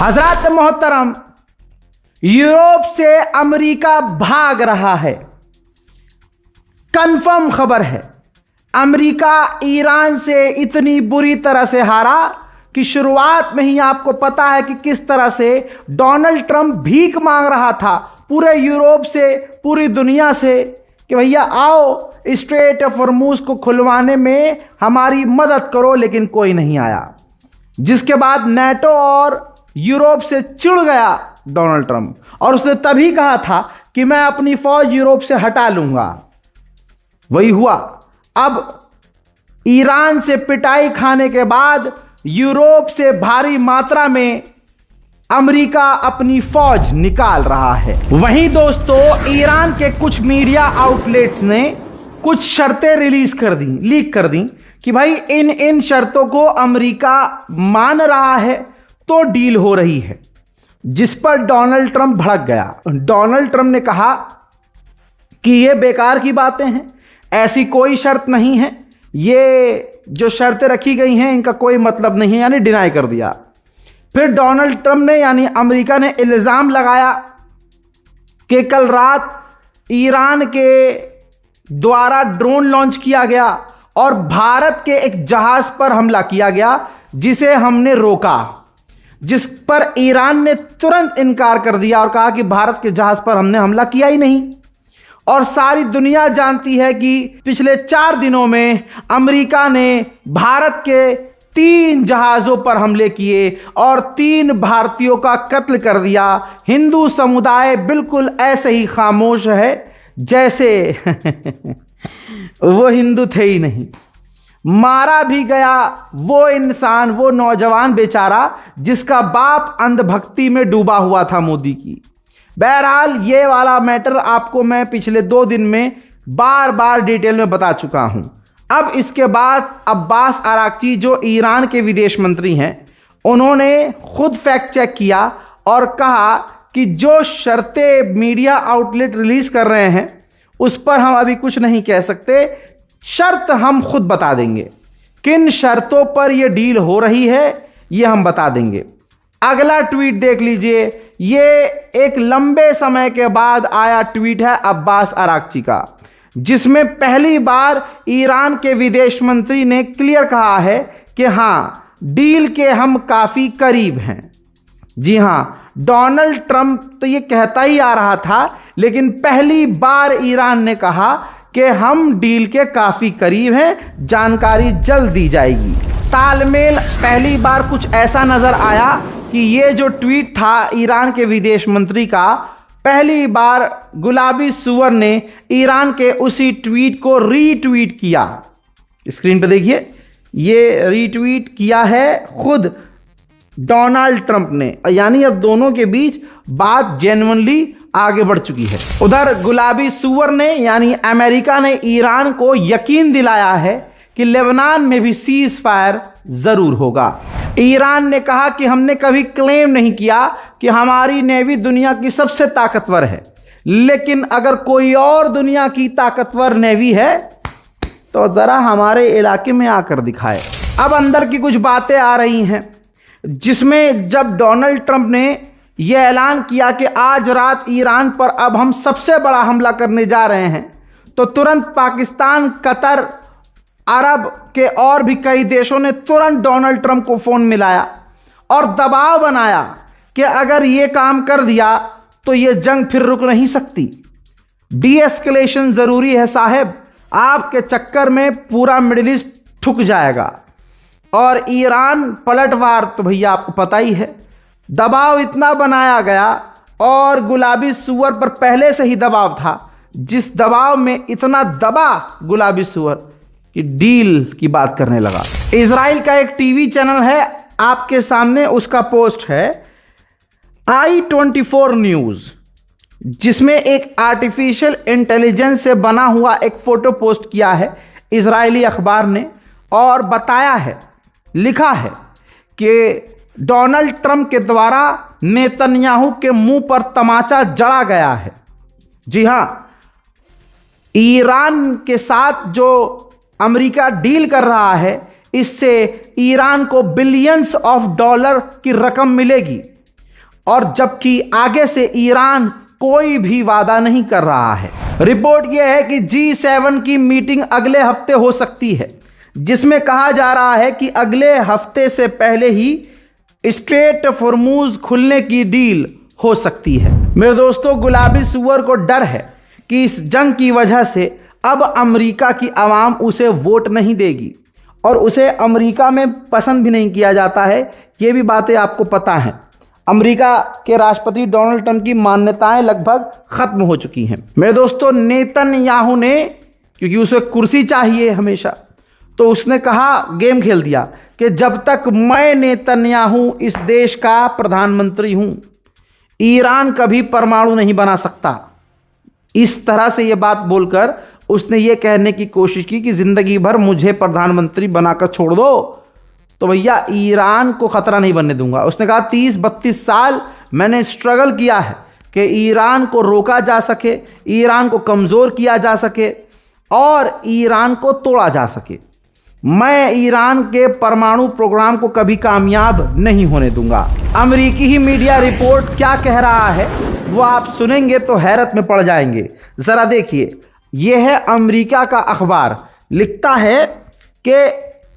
हजरत मोहतरम, यूरोप से अमेरिका भाग रहा है। कंफर्म खबर है। अमेरिका ईरान से इतनी बुरी तरह से हारा कि शुरुआत में ही आपको पता है कि किस तरह से डोनाल्ड ट्रंप भीख मांग रहा था पूरे यूरोप से, पूरी दुनिया से कि भैया आओ स्ट्रेट ऑफ हॉर्मुज को खुलवाने में हमारी मदद करो, लेकिन कोई नहीं आया। जिसके बाद नाटो और यूरोप से चिढ़ गया डोनाल्ड ट्रंप, और उसने तभी कहा था कि मैं अपनी फौज यूरोप से हटा लूंगा। वही हुआ। अब ईरान से पिटाई खाने के बाद यूरोप से भारी मात्रा में अमेरिका अपनी फौज निकाल रहा है। वहीं दोस्तों, ईरान के कुछ मीडिया आउटलेट्स ने कुछ शर्तें रिलीज कर दी, लीक कर दी कि भाई इन शर्तों को अमेरिका मान रहा है तो डील हो रही है। जिस पर डोनाल्ड ट्रंप भड़क गया। डोनाल्ड ट्रंप ने कहा कि ये बेकार की बातें हैं, ऐसी कोई शर्त नहीं है, ये जो शर्तें रखी गई हैं इनका कोई मतलब नहीं है, यानी डिनाई कर दिया। फिर डोनाल्ड ट्रंप ने यानी अमेरिका ने इल्जाम लगाया कि कल रात ईरान के द्वारा ड्रोन लॉन्च किया गया और भारत के एक जहाज पर हमला किया गया जिसे हमने रोका, जिस पर ईरान ने तुरंत इनकार कर दिया और कहा कि भारत के जहाज पर हमने हमला किया ही नहीं। और सारी दुनिया जानती है कि पिछले 4 दिनों में अमेरिका ने भारत के 3 जहाज़ों पर हमले किए और 3 भारतीयों का कत्ल कर दिया। हिंदू समुदाय बिल्कुल ऐसे ही खामोश है जैसे वो हिंदू थे ही नहीं। मारा भी गया वो इंसान, वो नौजवान बेचारा जिसका बाप अंधभक्ति में डूबा हुआ था मोदी की। बहरहाल ये वाला मैटर आपको मैं पिछले 2 दिन में बार बार डिटेल में बता चुका हूं। अब इसके बाद अब्बास अराक्ची जो ईरान के विदेश मंत्री हैं, उन्होंने खुद फैक्ट चेक किया और कहा कि जो शर्तें मीडिया आउटलेट रिलीज कर रहे हैं उस पर हम अभी कुछ नहीं कह सकते, शर्त हम खुद बता देंगे। किन शर्तों पर यह डील हो रही है ये हम बता देंगे। अगला ट्वीट देख लीजिए। ये एक लंबे समय के बाद आया ट्वीट है अब्बास अराक्ची का, जिसमें पहली बार ईरान के विदेश मंत्री ने क्लियर कहा है कि हाँ, डील के हम काफ़ी करीब हैं। जी हाँ, डोनाल्ड ट्रंप तो ये कहता ही आ रहा था, लेकिन पहली बार ईरान ने कहा कि हम डील के काफ़ी करीब हैं, जानकारी जल्द दी जाएगी। तालमेल पहली बार कुछ ऐसा नज़र आया कि ये जो ट्वीट था ईरान के विदेश मंत्री का, पहली बार गुलाबी सुअर ने ईरान के उसी ट्वीट को रीट्वीट किया। स्क्रीन पे देखिए, ये रीट्वीट किया है खुद डोनाल्ड ट्रंप ने, यानी अब दोनों के बीच बात जेन्युइनली आगे बढ़ चुकी है। उधर गुलाबी सुअर ने यानी अमेरिका ने ईरान को यकीन दिलाया है कि लेबनान में भी सीज फायर जरूर होगा। ईरान ने कहा कि हमने कभी क्लेम नहीं किया कि हमारी नेवी दुनिया की सबसे ताकतवर है, लेकिन अगर कोई और दुनिया की ताकतवर नेवी है तो जरा हमारे इलाके में आकर दिखाए। अब अंदर की कुछ बातें आ रही हैं, जिसमें जब डोनाल्ड ट्रंप ने यह ऐलान किया कि आज रात ईरान पर अब हम सबसे बड़ा हमला करने जा रहे हैं, तो तुरंत पाकिस्तान, कतर, अरब के और भी कई देशों ने तुरंत डोनाल्ड ट्रंप को फ़ोन मिलाया और दबाव बनाया कि अगर ये काम कर दिया तो ये जंग फिर रुक नहीं सकती। डी एस्केलेशन ज़रूरी है साहब, आपके चक्कर में पूरा मिडिल ईस्ट ठुक जाएगा। और ईरान पलटवार तो भैया आपको पता ही है। दबाव इतना बनाया गया और गुलाबी सुअर पर पहले से ही दबाव था, जिस दबाव में इतना दबा गुलाबी सुअर कि डील की बात करने लगा। इजराइल का एक टीवी चैनल है आपके सामने, उसका पोस्ट है i24 न्यूज़, जिसमें एक आर्टिफिशियल इंटेलिजेंस से बना हुआ एक फोटो पोस्ट किया है इजरायली अखबार ने और बताया है, लिखा है कि डोनाल्ड ट्रंप के द्वारा नेतन्याहू के मुंह पर तमाचा जड़ा गया है। जी हां, ईरान के साथ जो अमेरिका डील कर रहा है, इससे ईरान को बिलियंस ऑफ डॉलर की रकम मिलेगी। और जबकि आगे से ईरान कोई भी वादा नहीं कर रहा है। रिपोर्ट यह है कि G7 की मीटिंग अगले हफ्ते हो सकती है, जिसमें कहा जा रहा है कि अगले हफ्ते से पहले ही स्ट्रेट फॉर्मूज खुलने की डील हो सकती है। मेरे दोस्तों, गुलाबी सुअर को डर है कि इस जंग की वजह से अब अमेरिका की आवाम उसे वोट नहीं देगी और उसे अमेरिका में पसंद भी नहीं किया जाता है। ये भी बातें आपको पता हैं। अमेरिका के राष्ट्रपति डोनाल्ड ट्रंप की मान्यताएं लगभग खत्म हो चुकी हैं। मेरे दोस्तों, नेतन्याहू ने, क्योंकि उसे कुर्सी चाहिए हमेशा, तो उसने कहा, गेम खेल दिया कि जब तक मैं नेतन्याहू इस देश का प्रधानमंत्री हूं, ईरान कभी परमाणु नहीं बना सकता। इस तरह से यह बात बोलकर उसने ये कहने की कोशिश की कि जिंदगी भर मुझे प्रधानमंत्री बनाकर छोड़ दो तो भैया ईरान को खतरा नहीं बनने दूंगा। उसने कहा 30-32 साल मैंने स्ट्रगल किया है कि ईरान को रोका जा सके, ईरान को कमज़ोर किया जा सके और ईरान को तोड़ा जा सके। मैं ईरान के परमाणु प्रोग्राम को कभी कामयाब नहीं होने दूंगा। अमेरिकी ही मीडिया रिपोर्ट क्या कह रहा है वो आप सुनेंगे तो हैरत में पड़ जाएंगे। ज़रा देखिए, यह है अमेरिका का अखबार, लिखता है कि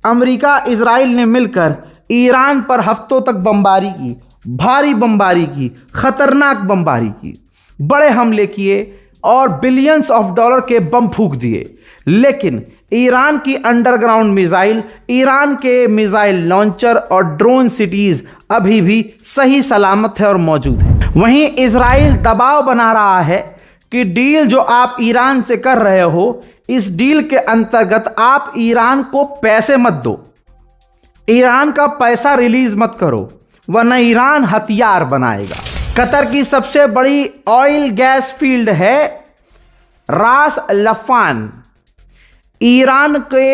अमेरिका इजराइल ने मिलकर ईरान पर हफ्तों तक बमबारी की, भारी बमबारी की, खतरनाक बमबारी की, बड़े हमले किए और बिलियंस ऑफ डॉलर के बम फूंक दिए। लेकिन ईरान की अंडरग्राउंड मिसाइल, ईरान के मिसाइल लॉन्चर और ड्रोन सिटीज अभी भी सही सलामत है और मौजूद है। वहीं इजराइल दबाव बना रहा है कि डील जो आप ईरान से कर रहे हो, इस डील के अंतर्गत आप ईरान को पैसे मत दो, ईरान का पैसा रिलीज मत करो, वरना ईरान हथियार बनाएगा। कतर की सबसे बड़ी ऑयल गैस फील्ड है रास लफान। ईरान के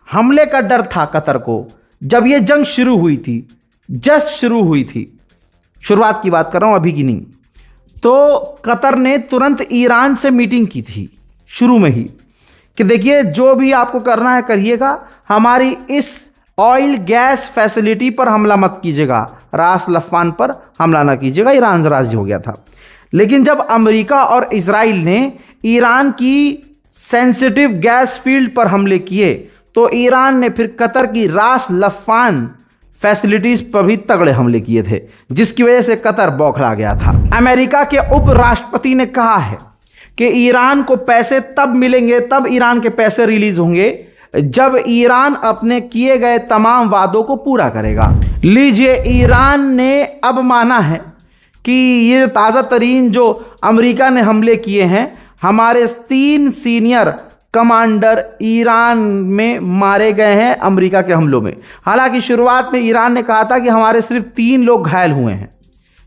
हमले का डर था कतर को जब यह जंग शुरू हुई थी, जस्ट शुरू हुई थी, शुरुआत की बात कर रहा हूं, अभी की नहीं। तो कतर ने तुरंत ईरान से मीटिंग की थी शुरू में ही कि देखिए जो भी आपको करना है करिएगा, हमारी इस ऑयल गैस फैसिलिटी पर हमला मत कीजिएगा, रास लफान पर हमला ना कीजिएगा। ईरान राजी हो गया था। लेकिन जब अमेरिका और इजराइल ने ईरान की सेंसिटिव गैस फील्ड पर हमले किए तो ईरान ने फिर कतर की रास लफान फैसिलिटीज पर भी तगड़े हमले किए थे, जिसकी वजह से कतर बौखला गया था। अमेरिका के उपराष्ट्रपति ने कहा है कि ईरान को पैसे तब मिलेंगे, तब ईरान के पैसे रिलीज होंगे जब ईरान अपने किए गए तमाम वादों को पूरा करेगा। लीजिए, ईरान ने अब माना है कि ये ताज़ा तरीन जो अमेरिका ने हमले किए हैं, हमारे 3 सीनियर कमांडर ईरान में मारे गए हैं अमेरिका के हमलों में। हालांकि शुरुआत में ईरान ने कहा था कि हमारे सिर्फ 3 लोग घायल हुए हैं,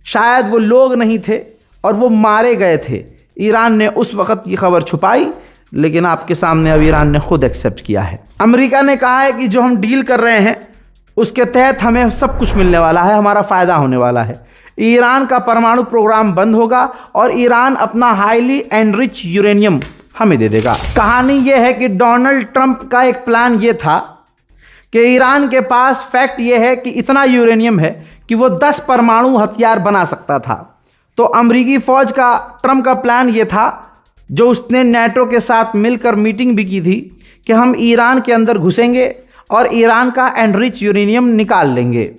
शायद वो लोग नहीं थे और वो मारे गए थे। ईरान ने उस वक्त की खबर छुपाई, लेकिन आपके सामने अब ईरान ने खुद एक्सेप्ट किया है। अमेरिका ने कहा है कि जो हम डील कर रहे हैं उसके तहत हमें सब कुछ मिलने वाला है, हमारा फ़ायदा होने वाला है। ईरान का परमाणु प्रोग्राम बंद होगा और ईरान अपना हाईली एनरिच यूरेनियम हमें दे देगा। कहानी यह है कि डोनाल्ड ट्रंप का एक प्लान यह था कि ईरान के पास फैक्ट यह है कि इतना यूरेनियम है कि वो 10 परमाणु हथियार बना सकता था। तो अमेरिकी फौज का ट्रंप का प्लान यह था, जो उसने नेटो के साथ मिलकर मीटिंग भी की थी, कि हम ईरान के अंदर घुसेंगे और ईरान का एनरिच यूरेनियम निकाल लेंगे।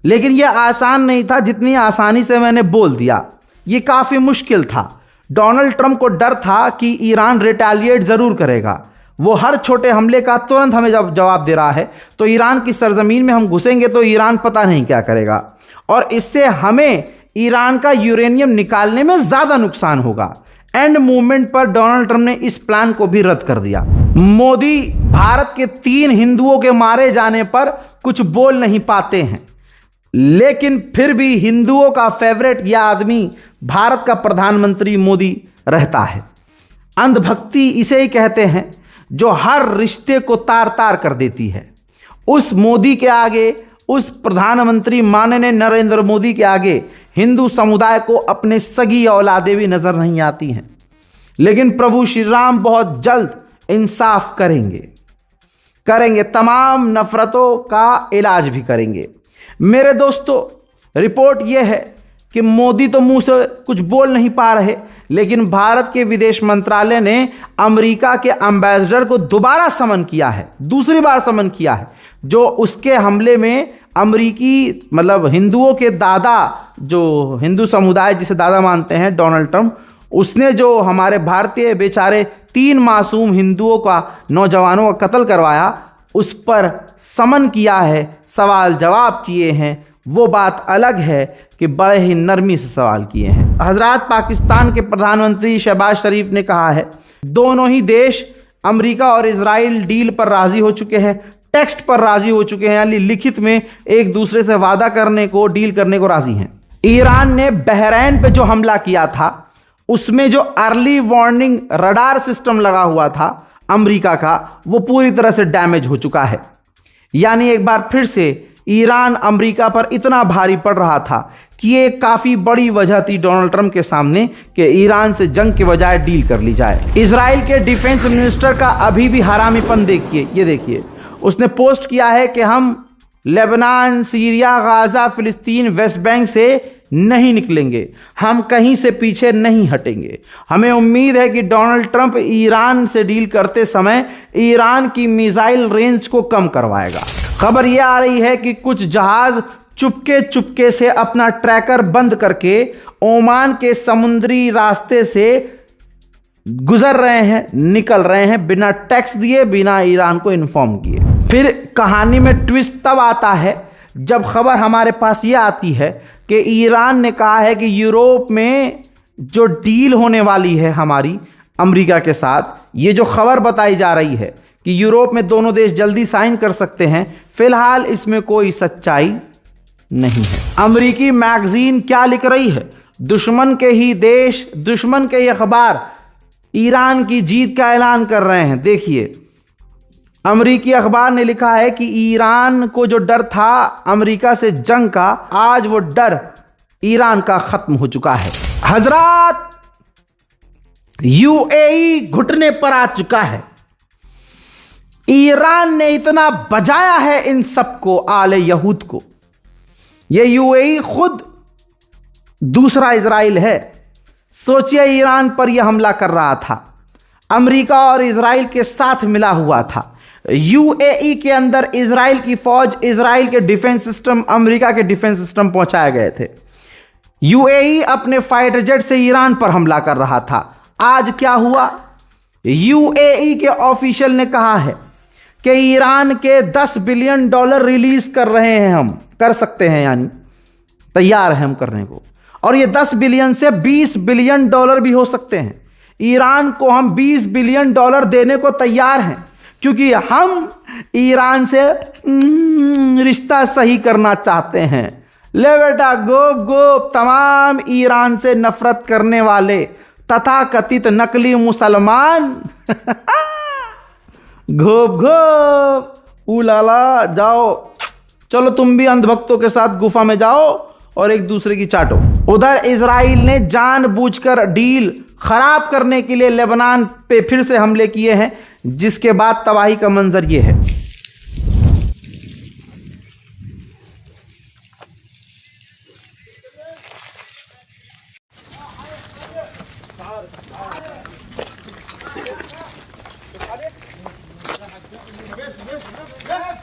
लेकिन यह आसान नहीं था जितनी आसानी से मैंने बोल दिया, ये काफ़ी मुश्किल था। डोनाल्ड ट्रंप को डर था कि ईरान रिटेलिएट ज़रूर करेगा। वो हर छोटे हमले का तुरंत हमें जवाब दे रहा है, तो ईरान की सरजमीन में हम घुसेंगे तो ईरान पता नहीं क्या करेगा और इससे हमें ईरान का यूरेनियम निकालने में ज़्यादा नुकसान होगा। एंड मूवमेंट पर डोनाल्ड ट्रंप ने इस प्लान को भी रद्द कर दिया। मोदी भारत के 3 हिंदुओं के मारे जाने पर कुछ बोल नहीं पाते हैं, लेकिन फिर भी हिंदुओं का फेवरेट यह आदमी भारत का प्रधानमंत्री मोदी रहता है। अंधभक्ति इसे ही कहते हैं जो हर रिश्ते को तार तार कर देती है। उस मोदी के आगे, उस प्रधानमंत्री माननीय नरेंद्र मोदी के आगे हिंदू समुदाय को अपने सगी औलादें भी नजर नहीं आती हैं। लेकिन प्रभु श्री राम बहुत जल्द इंसाफ करेंगे, तमाम नफरतों का इलाज भी करेंगे। मेरे दोस्तों, रिपोर्ट यह है कि मोदी तो मुंह से कुछ बोल नहीं पा रहे, लेकिन भारत के विदेश मंत्रालय ने अमेरिका के एम्बेसडर को दोबारा समन किया है, दूसरी बार समन किया है, जो उसके हमले में अमेरिकी मतलब हिंदुओं के दादा, जो हिंदू समुदाय जिसे दादा मानते हैं डोनाल्ड ट्रंप, उसने जो हमारे भारतीय बेचारे 3 मासूम हिंदुओं का, नौजवानों का कत्ल करवाया, उस पर समन किया है, सवाल जवाब किए हैं। वो बात अलग है कि बड़े ही नरमी से सवाल किए हैं। हजरात, पाकिस्तान के प्रधानमंत्री शहबाज शरीफ ने कहा है दोनों ही देश अमेरिका और इजराइल डील पर राजी हो चुके हैं, टेक्स्ट पर राजी हो चुके हैं, यानी लिखित में एक दूसरे से वादा करने को, डील करने को राजी हैं। ईरान ने बहरैन पे जो हमला किया था उसमें जो अर्ली वार्निंग रडार सिस्टम लगा हुआ था अमेरिका का, वो पूरी तरह से डैमेज हो चुका है। यानी एक बार फिर से ईरान अमेरिका पर इतना भारी पड़ रहा था कि ये काफ़ी बड़ी वजह थी डोनाल्ड ट्रंप के सामने कि ईरान से जंग के बजाय डील कर ली जाए। इजराइल के डिफेंस मिनिस्टर का अभी भी हरामीपन देखिए, ये देखिए, उसने पोस्ट किया है कि हम लेबनान, सीरिया, गाजा, फिलिस्तीन, वेस्ट बैंक से नहीं निकलेंगे, हम कहीं से पीछे नहीं हटेंगे। हमें उम्मीद है कि डोनाल्ड ट्रंप ईरान से डील करते समय ईरान की मिसाइल रेंज को कम करवाएगा। खबर यह आ रही है कि कुछ जहाज चुपके चुपके से अपना ट्रैकर बंद करके ओमान के समुद्री रास्ते से गुजर रहे हैं, निकल रहे हैं, बिना टैक्स दिए, बिना ईरान को इन्फॉर्म किए। फिर कहानी में ट्विस्ट तब आता है जब खबर हमारे पास यह आती है कि ईरान ने कहा है कि यूरोप में जो डील होने वाली है हमारी अमेरिका के साथ, ये जो खबर बताई जा रही है कि यूरोप में दोनों देश जल्दी साइन कर सकते हैं, फिलहाल इसमें कोई सच्चाई नहीं है। अमेरिकी मैगजीन क्या लिख रही है? दुश्मन के ही देश, दुश्मन के ही अखबार ईरान की जीत का ऐलान कर रहे हैं। देखिए, अमेरिकी अखबार ने लिखा है कि ईरान को जो डर था अमेरिका से जंग का, आज वो डर ईरान का खत्म हो चुका है। हजरात, यूएई घुटने पर आ चुका है। ईरान ने इतना बजाया है इन सबको, आले यहूद को। ये यूएई खुद दूसरा इजराइल है। सोचिए, ईरान पर यह हमला कर रहा था, अमेरिका और इजराइल के साथ मिला हुआ था। यूएई के अंदर इजराइल की फौज, इजराइल के डिफेंस सिस्टम, अमेरिका के डिफेंस सिस्टम पहुंचाए गए थे। यूएई अपने फाइटर जेट से ईरान पर हमला कर रहा था। आज क्या हुआ? यूएई के ऑफिशियल ने कहा है कि ईरान के $10 बिलियन रिलीज कर रहे हैं, हम कर सकते हैं, यानी तैयार हैं हम करने को। और ये 10 बिलियन से $20 बिलियन भी हो सकते हैं। ईरान को हम $20 बिलियन देने को तैयार हैं, क्योंकि हम ईरान से रिश्ता सही करना चाहते हैं। ले बेटा, गोप गोप तमाम ईरान से नफरत करने वाले तथाकथित नकली मुसलमान घोप घोप, उलाला, जाओ, चलो तुम भी अंधभक्तों के साथ गुफा में जाओ और एक दूसरे की चाटो। उधर इजराइल ने जानबूझकर डील खराब करने के लिए लेबनान पे फिर से हमले किए हैं, जिसके बाद तबाही का मंजर ये है।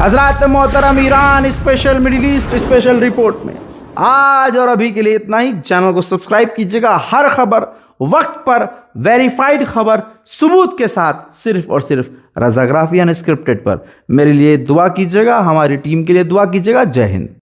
हजरात मोहतरम, Iran special middle east special report में आज और अभी के लिए इतना ही। चैनल को सब्सक्राइब कीजिएगा। हर खबर वक्त पर, वेरीफाइड खबर सबूत के साथ, सिर्फ और सिर्फ रज़ाग्राफी अनस्क्रिप्टेड पर। मेरे लिए दुआ कीजिएगा, हमारी टीम के लिए दुआ कीजिएगा। जय हिंद।